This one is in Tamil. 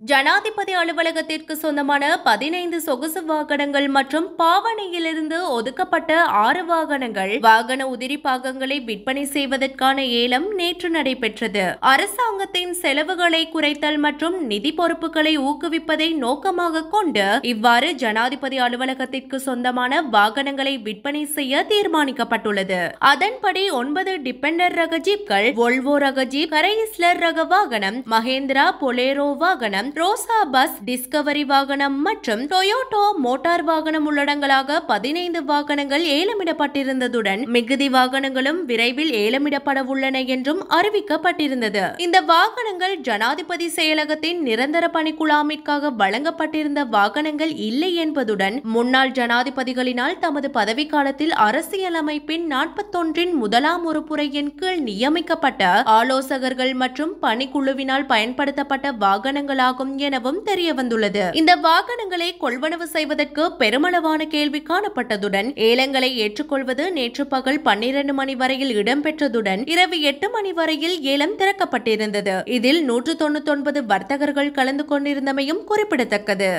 ஜனாதிபதி அலுவலகத்திற்கு சொந்தமான 15 சொகுசு வாகனங்கள் மற்றும் பாவனையிலிருந்து ஒதுக்கப்பட்ட 6 வாகனங்கள் வாகன உதிரி பாகங்களை விற்பனை செய்வதற்கான ஏலம் நேற்று நடைபெற்றது. அரசாங்கத்தின் செலவுகளை குறைத்தல் மற்றும் நிதி பொறுப்புகளை ஊக்குவிப்பதை நோக்கமாக கொண்டு இவ்வாறு ஜனாதிபதி அலுவலகத்திற்கு சொந்தமான வாகனங்களை விற்பனை செய்ய தீர்மானிக்கப்பட்டுள்ளது. அதன்படி 9 டிபெண்டர் ரக ஜீப்கள், வோல்வோ ரக ஜீப், கரைஸ்லர் ரக வாகனம், மகேந்திரா பொலேரோ வாகனம், ரோசா பஸ், டிஸ்கவரி வாகனம் மற்றும் டொயோட்டோ மோட்டார் வாகனம் உள்ளடங்கலாக 15 வாகனங்கள் ஏலமிடப்பட்டிருந்ததுடன் மிகுதி வாகனங்களும் விரைவில் ஏலமிடப்பட உள்ளன என்றும் அறிவிக்கப்பட்டிருந்தது. இந்த வாகனங்கள் ஜனாதிபதி செயலகத்தின் நிரந்தர பணிக்குழாமிற்காக வழங்கப்பட்டிருந்த வாகனங்கள் இல்லை என்பதுடன் முன்னாள் ஜனாதிபதிகளினால் தமது பதவிக்காலத்தில் அரசியலமைப்பின் 41 முதலாம் உறுப்புரையின் கீழ் நியமிக்கப்பட்ட ஆலோசகர்கள் மற்றும் பணிக்குழுவினால் பயன்படுத்தப்பட்ட வாகனங்களாகும் எனவும் தெரியவந்துள்ளது. இந்த வாகனங்களை கொள்வனவு செய்வதற்கு பெருமளவான கேள்வி காணப்பட்டதுடன் ஏலங்களை ஏற்றுக்கொள்வது நேற்று பகல் 12 மணி வரையில் இடம்பெற்றதுடன் இரவு 8 மணி வரையில் ஏலம் திறக்கப்பட்டிருந்தது. இதில் 199 வர்த்தகர்கள் கலந்து கொண்டிருந்தமையும் குறிப்பிடத்தக்கது.